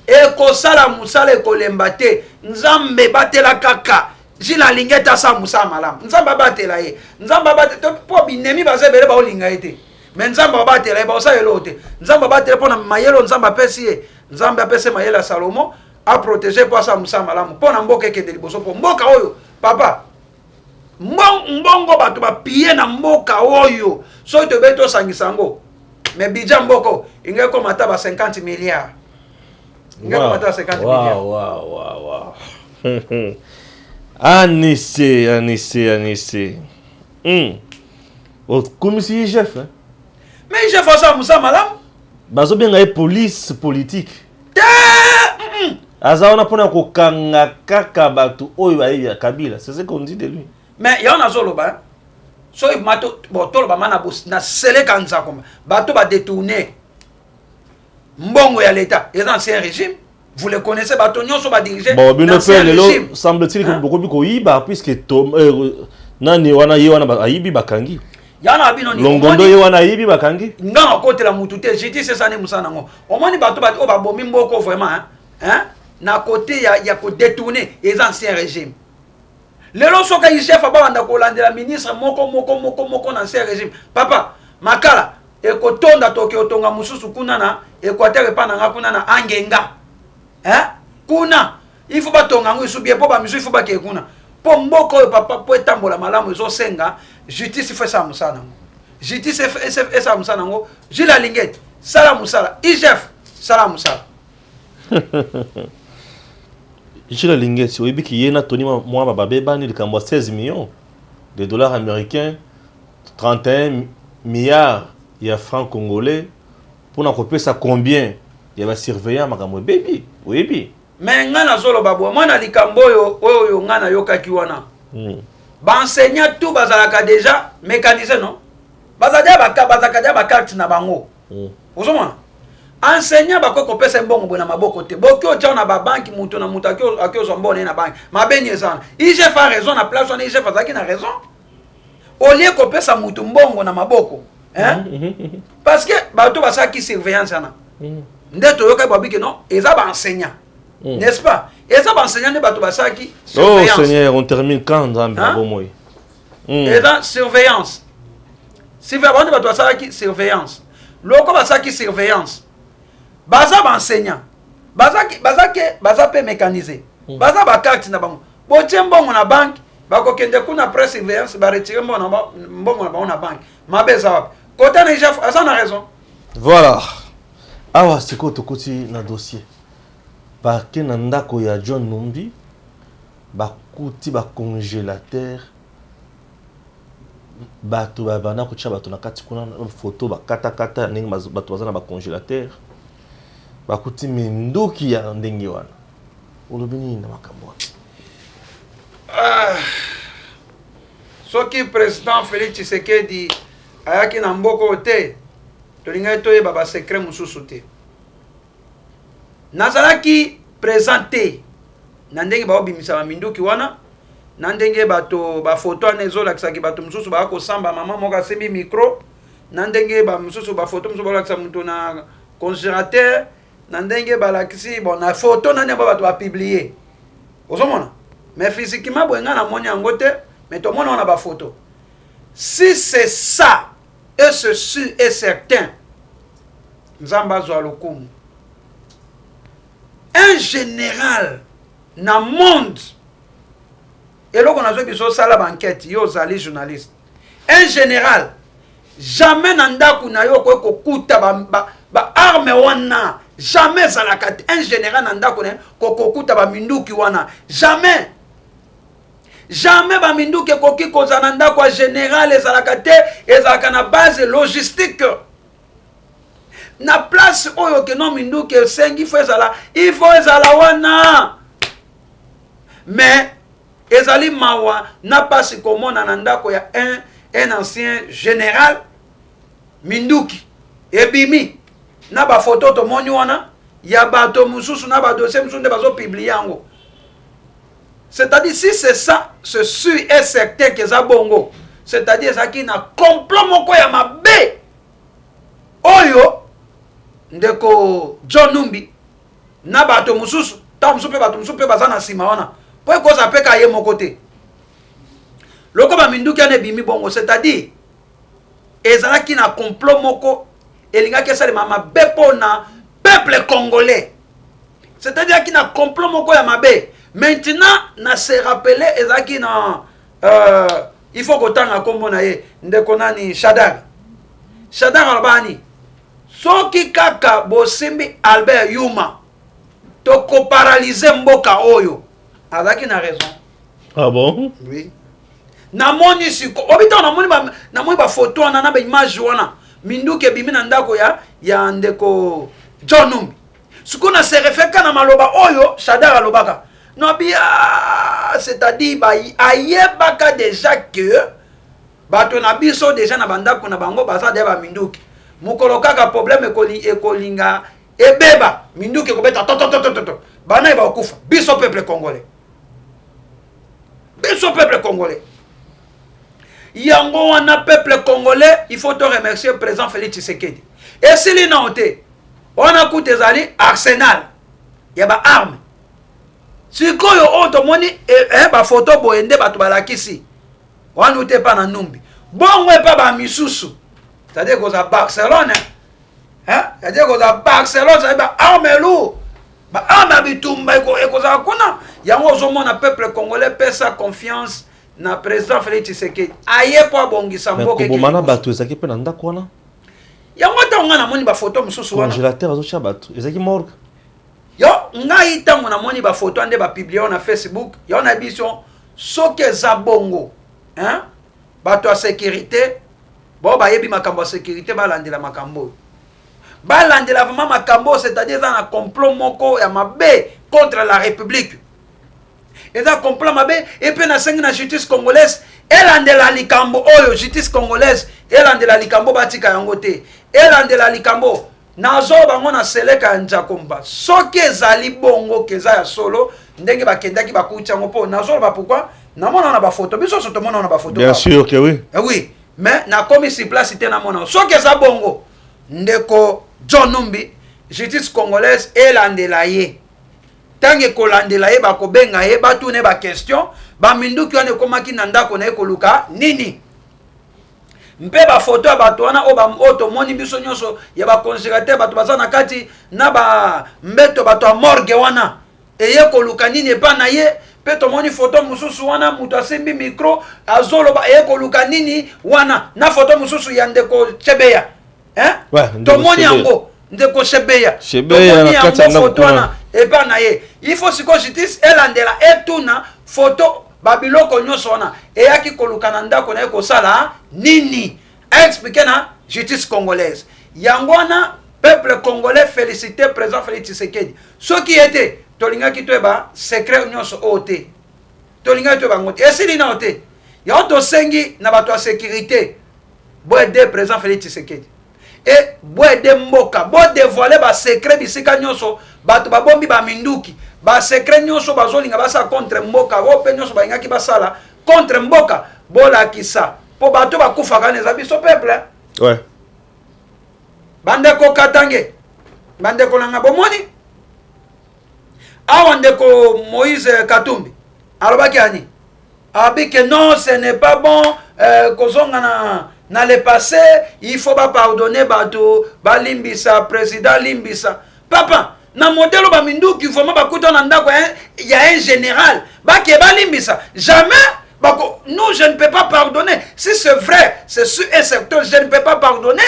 et kosala musala ekolemba te nzambe batela kaka jila lingeta sa musa malam nzamba batela ye nzamba batela po binemi bazebele ba olinga ete mais nzamba batela ba osa elote nzamba batela pona mayelo nzamba pesi ye nzamba pesi mayela Salomo a protéger pour sa musa malam pona mboka kende liboso po mboka oyo papa mbongo bato ba piye na mboka oyo so to beto sangisango mais bija mboko ingeko mata ba 50 milliards ingeko mata 50 milliards wow Anissé. Comme si chef. Mais je fais ça, Moussa Malam. Bazo bien la police politique. Aza on a pona ko kanga kaka batu oyo ya Kabila. C'est ce qu'on dit de lui. Mais il y en a solo ba. So il mato botolo ba mana bos na sele kanza comme bato ba détourner. Mbongo ya l'état, et ancien régime. Vous les connaissez, Batonio sont dirigés. Bon, bien le semble-t-il que beaucoup de Koyiba, puisque Tom Nani wana yewana aibi bakangi. Yana bino ni Longondo yewana aibi bakangi. Ngana côté la mutute, j'ai dit c'est ça ne musana ngo. Au moins ni bato ba ba bomi mboko vraiment hein. Na côté ya ko détourner les anciens régimes. Lelo soka yi chef ba banda ko landela ministre moko na ancien régime. Papa, makala e ko tonda toke otonga mususu kuna na Équateur pa na kuna na angenga. Hein? Kuna il faut pas tonga ngo isubie po ba misu il faut pas ke kuna po mboko papa po etambola malamu zo senga justice fait ça musana justice fait ça musana ngo jila lingette sala musala IGF sala musala jila lingette oui biki yena toni moi bababe bani likambo 16 millions de dollars américains 31 milliards ya francs congolais pour na kopesa combien il y a surveillant makambo baby oui mais ngana zolo babo mwana likambo oyo ngana yokaki wana ba enseignant tout bazalaka déjà mécanisé non bazaka ba carte na bango ozomona enseignant bako kopesa mbongo bona maboko te bokyo tja na ba banki muto na muto akyo zo mbone na banki mabenye sana IGF a raison na place on IGF azaki na raison au lieu kopesa muto mbongo na maboko hein parce que bato basaki surveillance ana ndeto yoka babiki non eza ba enseignant n'est-ce pas eza ba enseignant ne bato basaki surveillance. Oh Seigneur, on termine quand dans bon moi eza surveillance surveillance bato basaki surveillance loko basaki surveillance baza ba enseignant baza pe mécanisé baza ba carte na bango botie mbongo na banque bakokende kuna presse surveillance ba retirer mbongo na bango na banque mabeza wapi côté na chef asa na raison voilà. Awa siko tokoti na dossier parquet na ndako ya John Numbi bakuti ba congélateur bato bana ko tcha bato na kati kuna photo bakata ndenge bato bazana ba congélateur bakuti minduki ya ndenge wana olobini na makambo soki président Félix Tshisekedi ayaki na mboko te tolinga toyeba ba secret mususu te nazalaki présenté na ndenge baobimisa baminduki wana na ndenge bato bafoto wana ezolakisaki bato mususu bakosamba mama moko asembi micro na ndenge bamususu bafoto mususu balakisa mutu na congélateur na ndenge balakisi bon na foto na ndenge bato bapublier ozomona mais physiquement boyenga na moni yango te mais tomona wana bafoto si c'est ça et c'est sûr et certain Nzamba Zoualokoum un général na monde et là on a besoin de ça la enquête yo zali journaliste un général jamais nandaku na yo ko kuta ba arme wana jamais zalaka un général nandaku ne ko kuta ba minduki wana jamais ba minduki koki kozana ndako général ezalaka te ezalaka na base logistique na place oyo ke no minduki esengi il faut ezala wana mais ezali mawa na pasi komona na ndako ya un ancien général Minduki ebimi na ba photo to moni wana ya bato mususu na ba dossier mususu nde bazo publier yango. C'est-à-dire si c'est ça, ce sûr et certain que ça bongo. C'est-à-dire ça qui na complot moko ya mabe. Oyo ndeko John Numbi na bato mususu ta mususu pe bato mususu pe bazana sima wana. Po ko za pe ka ye moko te. Loko ba Minduki ane bimi bongo, c'est-à-dire ezala ki na complot moko elinga ke sale mama bepo na peuple congolais. C'est-à-dire ki na complot moko ya mabe. Maintenant na se rappeler ezala ki na il faut que tanga kombo na ye ndeko nani Shadar albani soki kaka bosimbi Albert Yuma to ko paralyser mboka oyo azaki na raison. Ah bon? Oui. Namoni siko obita namoni ba photo wana na ba image wana Minduki ebimi na ndako ya ndeko John Numbi. Siko na se refeka na maloba oyo Shadar alobaka. Non bien, c'est-à-dire ayebaka déjà que bato na biso déjà na bandako na bango baza de ba Minduki. Mukolo kaka problème ekolinga ebeba Minduki kobeta to. Bana ba okufa. Biso peuple congolais. Yango wana peuple congolais, il faut te remercier le président Félix Tshisekedi. Et si li naote, on a coûté zali arsenal. Il y a ba arme. Sikoyo otomoni ba photo boende batu balakisi. Wana ute pa na Numbi. Bongo pa ba misusu. C'est-à-dire que za Barcelone. C'est-à-dire que za Barcelone ça ba arme lourd. Ba arme bitumba eko za kuna. Yango zomona peuple congolais pesa confiance na président Félix Tshisekedi. Aye po bongisa mboke. Ko bomana batu ezaki pe na ndako wana. Yango ta ngana moni ba photo mususu wana. Congélateur azo cha batu. Ezaki morgue. Yo ngai tango na moni ba photo ande ba publier na Facebook, yo na biso soke za bongo, hein? Bato a sécurité, bo ba yebi makambo sécurité ba landela makambo. Ba landela vraiment makambo, c'est-à-dire dans un complot moko ya mabe contre la République. Et dans complot mabe et puis na sengi na justice congolaise, elle landela likambo oyo justice congolaise, elle landela likambo batika yango te. Elle landela likambo nazo bango na seleka njakomba soki ezali bongo keza ya solo ndenge bakendaki bakuti yango po nazo ba pourquoi namona na ba photo biso soto mona na ba photo bien sûr que oui oui mais na komi si place te na mona soki eza bongo ndeko John Numbi justice congolaise elandela ye tange kolandela ye bakobenga ye batune ba question ba Minduki wana komaki na ndako na ekoluka nini mpe ba photo bato wana o to moni biso nyonso ya ba congélateur bato baza na kati na ba mbeto bato a morgue wana eye koluka nini epa na ye pe to moni photo mususu wana mutu asimbi micro azoloba eye koluka nini wana na photo mususu ya ndeko Chebeya to moni yango ndeko Chebeya na kati ya photo wana epa na ye il faut siko justice elandela etuna photo babiloko nyonso wana eyaki koluka na ndako na ye kosala nini expliquer na justice congolaise yango wana peuple congolais félicité président Félix Tshisekedi soki ete tolingaki toyeba secret nyonso oyo te tolingaki toyeba ngo te esili na te yango tosengi na bato ya sécurité boede président Félix Tshisekedi e boede mboka bodévoile basecret bisika nyonso bato babombi baminduki ba secret nyonso bazolinga basa contre mboka ope nyonso balingaki basala contre mboka bolakisa po bato bakufaka neza biso peuple ouais bandeko Katange bandeko nanga bomoni awa ndeko Moïse Katumbi alobaki ani abi que non ce n'est pas bon kozonga na le passé il faut pas pardonner bato balimbisa président limbisa papa na modèle ba Minduki vraiment bakuta na ndako il y a un général bake balimbisa jamais bako nous je ne peux pas pardonner si c'est vrai c'est sûr et certain je ne peux pas pardonner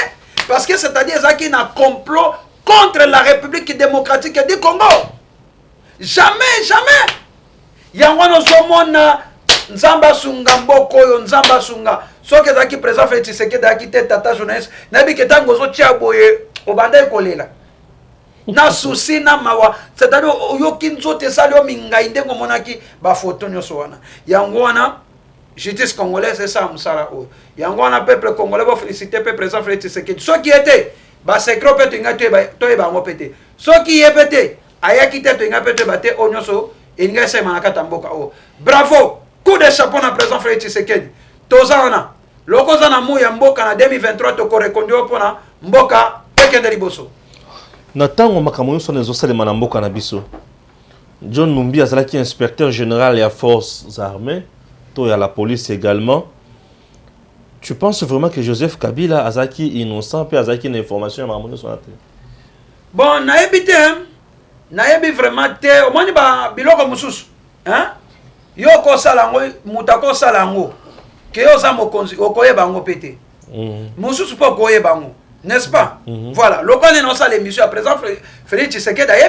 parce que c'est-à-dire ça qui n'a complot contre la République démocratique du Congo jamais yango no somona nzamba sunga mboko yo nzamba sunga soki ezaki président Félix Tshisekedi aki te tata journaliste nabi ke tango zo tia boye obanda ekolela na souci na mawa c'est-à-dire yoki nzote sali o mingai ndengo monaki ba photo nyoso wana yango wana justice congolaise ça musala o yango wana peuple congolais va féliciter peuple président Félix Tshisekedi ce qui était ba secret peut ngate to e ba ngopete ce qui est pété ayaki te to ngapete ba te onyoso inga sema nakata mboka o bravo coup de chapeau na président Félix Tshisekedi tozana lokoza na mu ya mboka na 2023 to korekondio pona mboka ekende liboso na ntango makambo nyonso ezosalema na mboka na biso John Numbi azalaki inspecteur général ya forces armées to ya la police également. Tu penses vraiment que Joseph Kabila azalaki innocent pe azalaki na information ya makambo nyonso na te? Bon nayebi te nayebi vraiment te omoni ba biloko mosusu hein yo kosala ngo muta kosala ngo ke yo za mokonzi okoyeba ngo pete mosusu po koyeba ngo n'est-ce pas? Voilà, le qu'on est dans ça l'émission à présent Félix Tshisekedi a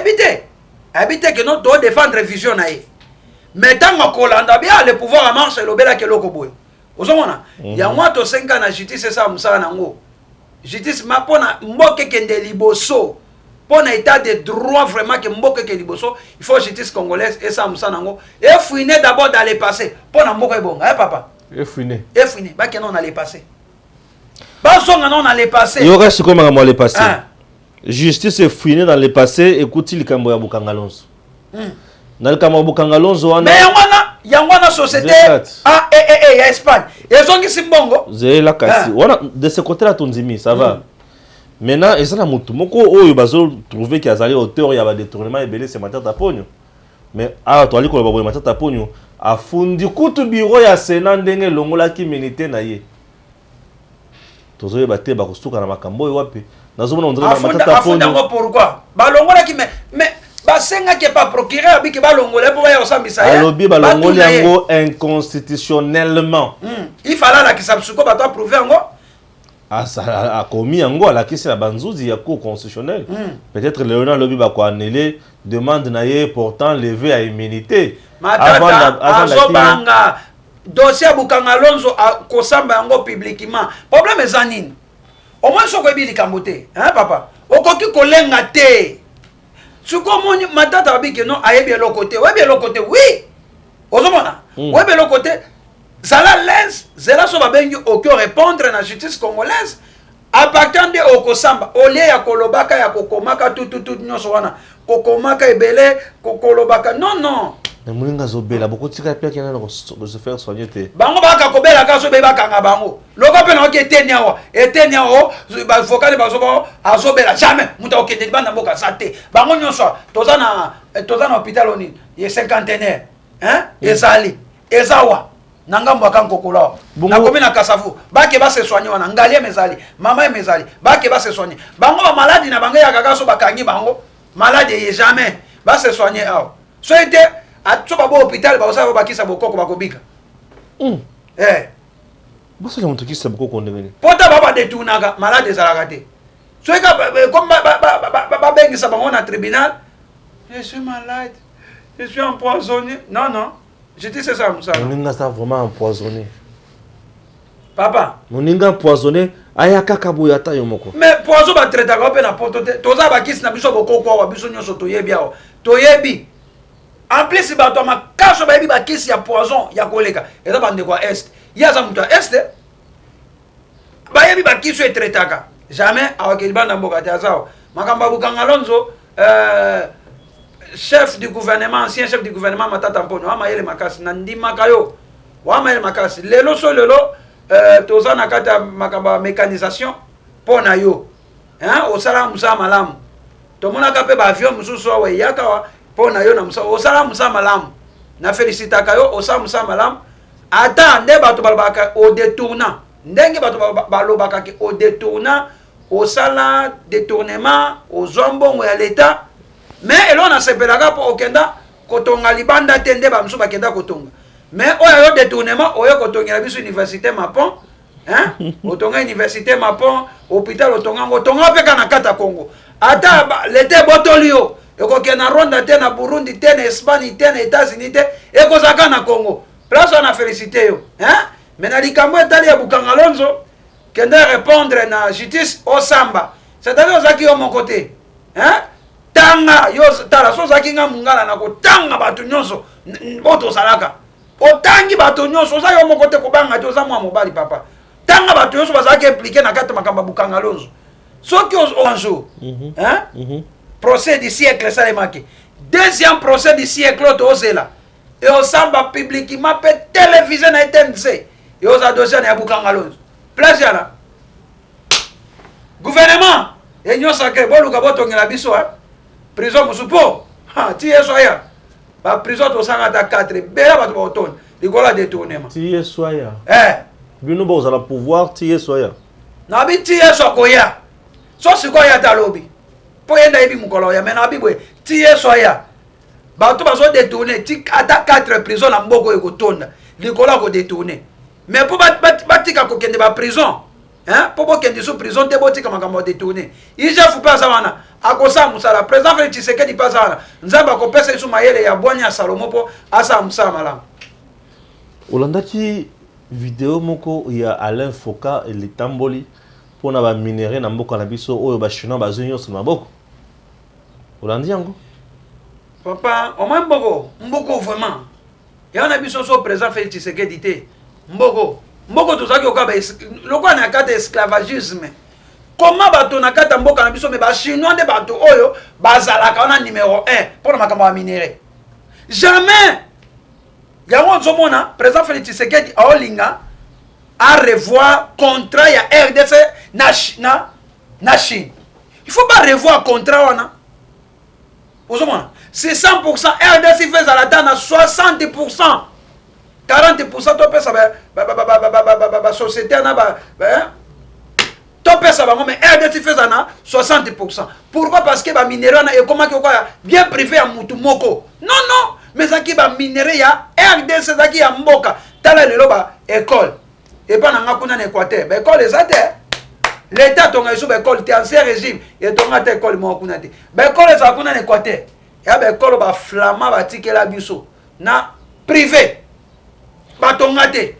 habité que nous devons défendre vision naïe. Mais tant qu'on a bien le pouvoir à marche le bela que l'oko boy. Vous savez il y a moins de 5 ans na justice ça musala nango. Justice ma pona mboke kende liboso. Pona état de droit vraiment que mboke ke liboso, il faut justice congolaise et ça musala nango. Et fouiner d'abord dans le passé. Pona mboke bon, hein papa? Et fouiner. Et fouiner, ba que non allait passer. Basonga non allait passer. Il y aurait ce qu'on m'a allé passer. Justice est fouinée dans le passé. Écoutez le Kamboya Bukangalonzo. Dans le Kamboya Bukangalonzo, mais yangwana société ya Espagne. Ils ont qui simbongo. Zé la kasi. De ce côté-là, Tonzimi, ça va. Maintenant, et ça na mutu. Moko oyo bazo trouver qu'il y a zali auteur ya ba détournement et belé c'est matata ponyo. Mais ah toi ali ko ba matata ponyo. Afundi kutu bureau ya Sénat ndenge longola ki milité na ye. Tozoye bate ba kostuka na makambo wapi nazomona on dirait matata ponyo pourquoi balongola ki mais basenga ke pas procureur biki balongola po ya osambisa ya alobi balongoli yango inconstitutionnellement il fallait la ki sabsuko ba to prouver yango a commis yango la kisi la banzuzi ya cour constitutionnelle peut-être Léonard lobi ba ko annuler demande na ye portant levé à immunité avant banga dossier Bukangalonzo a kosamba yango publiquement problème ezanine au moins soko ebili kambote hein papa okoki kolenga te suko moni matata babiki non ayebi lokote webi lokote oui ozomona webi lokote zala l'aise zela so babengi okyo répondre na justice congolaise à partir de okosamba olie ya kolobaka ya kokomaka tout nyonso wana kokomaka ebele kokolobaka non mais mulinga zobela beaucoup tika pe kana ko se faire soigner te bango baka kobela kaso be bakanga bango loko pe na ke eteniawo ba vocal ba zobo azobela jamais muta okende banda mboka santé bango nyonso tozana hôpital oni ye cinquantenaire hein ezali ezawa nanga mbaka nkokola na komi na kasavu bake ba se soigner wana ngalie mezali mama mezali bake ba se soigner bango ba maladie na bango ya kakaso bakangi bango maladie ye jamais ba se soigner aw so ete atsoba bo hôpital ba osaba bakisa bokoko bakobika basa ya mutu kisa bokoko ndengene pota baba detunaka malade ezalaka te so eka comme babengisa bango na tribunal je suis malade je suis empoisonné non je dis c'est ça Moussa moninga ça vraiment empoisonné papa moninga empoisonné aya kaka boya ta yo moko mais poison ba traiter ka pe na poto te toza bakisi na biso bokoko wa biso nyonso toyebi awo toyebi en plus bato makaso bayebi bakisi ya poison ya koleka eza bande kwa est yaza mutu ya est bayebi bakisi etretaka jamais awakeli banda mboka te azawa makambo ya Bukangalonzo chef du gouvernement ancien chef du gouvernement Matata Mponyo amayele makasi na ndimaka yo wamayele makasi lelo so lelo toza na kati ya makambo ya mécanisation pona yo hein osala musala malamu tomonaka pe ba avion mususu awa yaka wa pona yo na musala osala musala malamu na félicitaka yo osala musala malamu ata nde bato balobaka au détournant ndenge bato balobaka ke au détournant osala détournement ozombongo ya l'état mais elo na sepelaka po okenda kotonga libanda te nde bamusu bakenda kotonga mais oyo yo détournement oyo kotongela biso université Mapon hein otonga université Mapon hôpital otonga ngotonga pe kana kata Congo ata l'été botolio ekokena Rwanda te na Burundi te na Espagne te na États-Unis te ekozaka na Congo place on a félicité yo hein mais na likambo etali ya Bukangalonzo kende répondre na justice au samba c'est-à-dire ozaki yo mon côté hein tanga yo tala so zaki nga mungala na ko tanga bato nyonso boto salaka otangi bato nyonso za yo moko te ko banga to za mwa mobali papa tanga bato nyonso bazaki impliqué na kati makamba bukanga lonzo soki ozo procès du siècle ça les marqué deuxième procès du siècle ozela et osamba publiquement pe télévisé na TMC et aux dossier na bukanga lonzo plaisir là gouvernement et nyo sacré boluka botongela biso prison musupo ti esoya ba prison to sanga ta 4 bela ba to autonome likola détournement ti esoya bino boza la pouvoir ti esoya na bi ti esokoya so sikoya ta lobi po yenda ibi mukolo ya mena bibwe ti esoya ba to bazo détourner ti ata 4 prison na mboko ekotonda likola ko détourner mais po batika ko kende ba prison pour que tu sois prison, tu es détourné. Il ne faut pas savoir. À cause de ça, le président Félix Tshisekedi pas ça. Nous avons compris que Maïele a boigné à Salomo pour asa Moussa Malam. Olanda qui vidéo moko il y a Alain Foka et les Tamboli pour na minérer na mboko na biso oyo ba chinois ba zunyo sur maboko. Olandi yango. Papa, au moins mboko vraiment. Il y a un biso so président Félix Tshisekedi té. Mboko tozaki okaba lokwa na kata esclavagisme comment bato na kata mboka na biso me ba chinois de bato oyo bazalaka na numéro 1 pour makambo ya minéré jamais yango nzomona président Félix Tshisekedi aolinga à revoir contrat ya RDC na Chine il faut pas revoir contrat wana ozomona c'est 100% RDC fait à la temps na 60% 40% to pesa ba société na ba to pesa ba mais RDC fait na 60%. Pourquoi? Parce que ba minéraux na et comment que quoi bien privé à mutu moko. Non mais ça qui ba minéraux ya RDC ça qui ya mboka tala lelo ba école et pas na kuna na Équateur ba école ezate l'état tonga iso ba école té ancien régime et tonga té école mo kuna té ba école za kuna na Équateur ya ba école ba flama ba tikela biso na privé.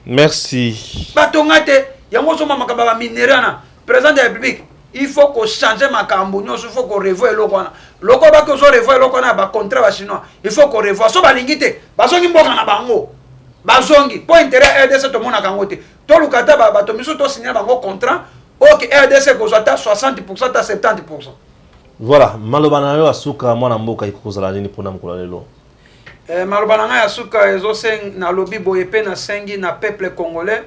Merci. Batongate, yango soma makamba ba minérana. Président de la République, il faut qu'on change makambo, il faut qu'on revoie lokwana. Loko ba ko so revoie lokwana ba contrat ba chinois. Il faut qu'on revoie so ba lingite. Ba zongi mboka na bango. Ba zongi po intérêt RDC to mona kangote. To lukata ba to miso to signer bango contrat. OK RDC ko zata 60% ta 70%. Voilà, malobana yo asuka mwana mboka ikozala nini pona mkola lelo. Malobana ya suka ezoseng na lobi boye pe na sengi na peuple congolais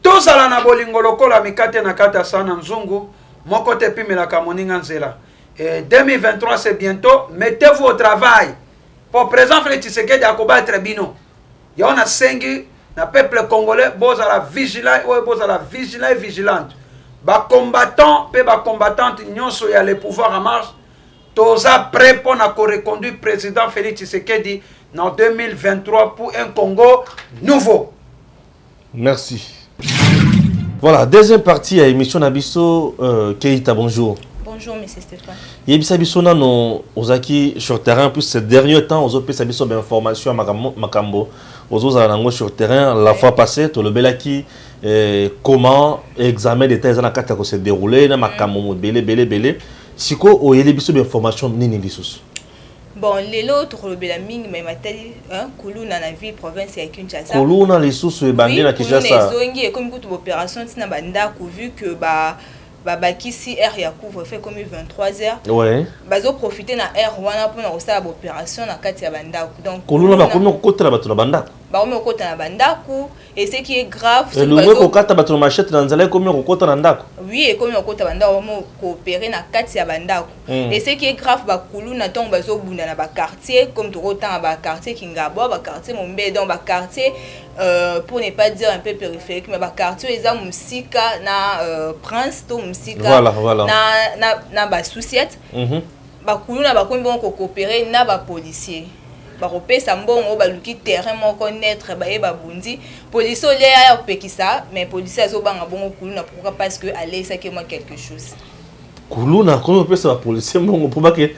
tozala na bolingo lokola mikate na kata sana nzungu moko te pimelaka moninga nzela 2023 c'est bientôt mettez-vous au travail pour président Félix Tshisekedi akobattre bino ya on a sengi na peuple congolais bozala vigilant ou bozala vigilant et vigilante ba combattant pe ba combattante nyonso ya le pouvoir en marche toza prêt pour na reconduire président Félix Tshisekedi en 2023 pour un Congo nouveau. Merci. Voilà, deuxième partie à l'émission Nabiso Keita, bonjour. Bonjour, M. Stéphane. Yebisa biso nano ozaki sur terrain plus ces derniers temps aux opé biso d'information makambo aux nango sur terrain la fois passée to le belaki comment examen d'état ezana kata ko se dérouler na makambo belé siko oyeli biso d'information nini lisusu. Bon, les autres, le Belaming, mais ma tête, Koulouna, la ville, province, et Kinshasa. Koulouna, les sous-sous, et Bangui, la Kinshasa. Oui, comme toute opération, c'est un banda, vu que, Kisi R ya couvre fait comme 23h. Ouais. Bazo profiter na R wana pour na osala opération na kati ya banda. Donc Koulouna ba komi okota bato na banda. Ba komi okota na banda ku et ce qui est grave c'est le mwe ko kata bato na machette na nzala komi okota na ndako. Oui, et komi okota banda omo coopérer na kati ya banda. Et ce qui est grave ba Koulouna ton bazo bunda na ba quartier comme to rotan ba quartier Kingabo, ba quartier Mombe dans ba quartier pour ne pas dire un peu périphérique mais ba quartier eza musika na Prince to voilà. na ba souciette ba kuluna ba kombi ko coopérer na ba policier ba kopesa mbongo ba luki terrain moko naître ba yeba bundi police ole ya opekisa mais policier azo banga bongo kuluna pourquoi parce que aller ça que moi quelque chose kuluna comme opesa ba policier mbongo pour que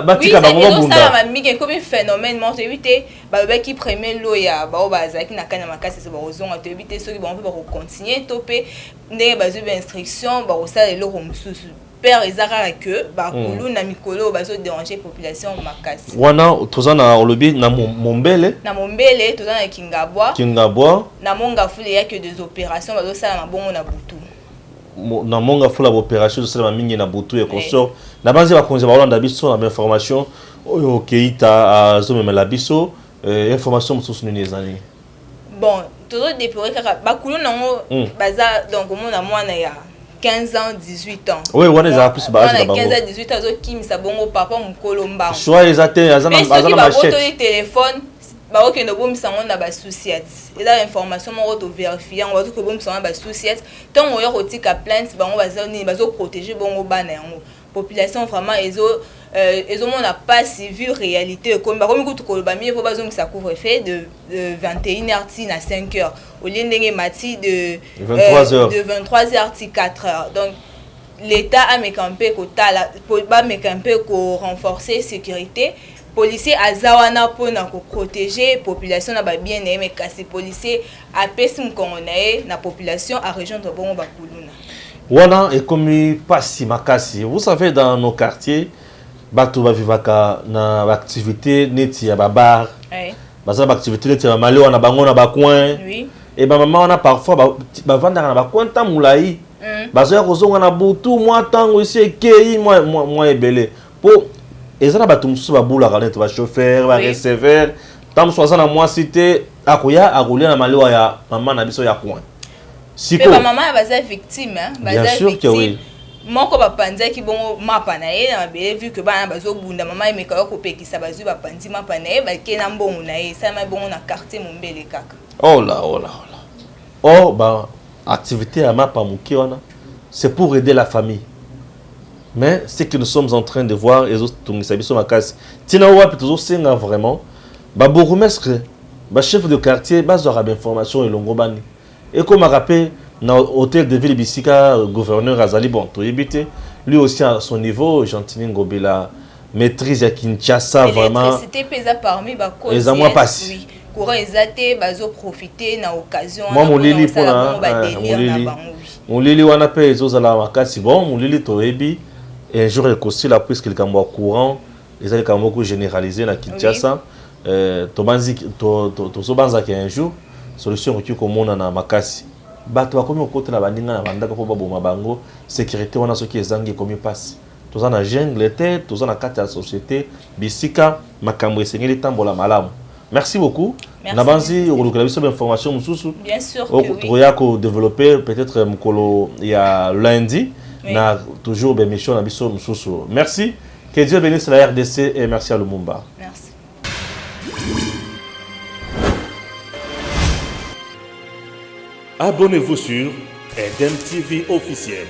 batika ba bongo bunda ça ma mike comme phénomène monte éviter ba qui premier loya ba bazaki na kana makasi so ba ozonga to éviter ceux qui vont pas continuer topé ndenge bazo ba instruction ba osala eloko mususu père ezaka que bakulu na mikolo bazo déranger population makasi. Wana tozana olobi na Mombele. Na Mombele tozana na Kingabwa. Kingabwa. Na Mongafule ya que des opérations bazo sala mabongo na butu. Na Mongafule opération de sala mingi na butu et consort. Na banze ba konze ba Holanda biso na information oyo keita a zo memela biso information mususu ni ezali. Bon, toujours déplorer kaka bakulu nango baza donc mona mwana ya 15 ans 18 ans. Oui, on est à plus bas. 15 ans 18 ans qui me bongo papa mukolo mba. Soit ils atteint azana machette. Mais téléphone ba OK no bom sango na ba souciat. Et là information mo to vérifier on va tout que bom sango ba souciat. Tant on y rotika plainte bango bazoni bazo protéger bongo bana yango. Population vraiment ils ont n'a pas vu réalité comme tout kolobami faut bazong ça couvre-feu de 21h à 5h au lieu de mati de 23h de 23h à 4h. Donc l'état a mécampé ko renforcer sécurité policier azawana pour na ko protéger population na ba bien aimé kasi policier a pesim kongonae na population à région de bongo bakuluna. Wana et comme pasi makasi. Vous savez dans nos quartiers bato ba vivaka na activité neti ya babar. Oui. Baza ba activité neti ya malé wana bango na ba coin. Oui. Et ba maman wana parfois ba vanda na ba coin tamulai. Bazo ya kozonga na butu moi tango ici ekei moi ebele. Po ezana bato mususu ba bula ka neti ba chauffeur, ba receveur. Tam soza na moi cité akoya agolia na malé wa ya maman na biso ya coin. Siko. Mais maman baza victime hein, baza victime. Bien sûr que oui. Moko bapanza ki bongo mapa na ye na mabele vu que bana bazo bunda mama emeka ko pekisa bazu bapanzi mapa na ye ba ke na mbongo na ye ça ma bongo na quartier Mombele kaka. Oh là oh là oh là. Oh bah activité à mapa muki wana c'est pour aider la famille. Mais ce que nous sommes en train de voir les autres tungisa biso makasi. Tina wa toujours senga vraiment ba bourgmestre ba chef de quartier bazo ra information et longobani. Et comme a rappelé dans l'hôtel de ville Bissika, gouverneur Azali Bonto Yebite, lui aussi à son niveau, Gentini Ngobila maîtrise à Kinshasa vraiment. L'électricité pesa parmi ba cause. Les amours passent. Oui. Courant exaté, bazo profiter na occasion. Moi mon lili pour la mon lili wana pe ezozala makasi bon mon lili toyebi et un jour il costi la puisque le cambo courant les ali cambo généralisé na Kinshasa to banzi to so banza ki un jour solution qui komona na makasi bato bakomi okota na bandinga na bandaka po baboma bango sécurité wana soki ezangi komi passe toza na jungle te toza na kati ya société bisika makambo esengeli tambola malamu. Merci beaucoup. Na banzi okolukela biso information mususu. Bien sûr que oui. Toya ko développer peut-être mukolo ya lundi na toujours be mission na biso mususu. Merci. Que Dieu bénisse la RDC et merci à Lumumba. Merci. Abonnez-vous sur Eden TV officiel.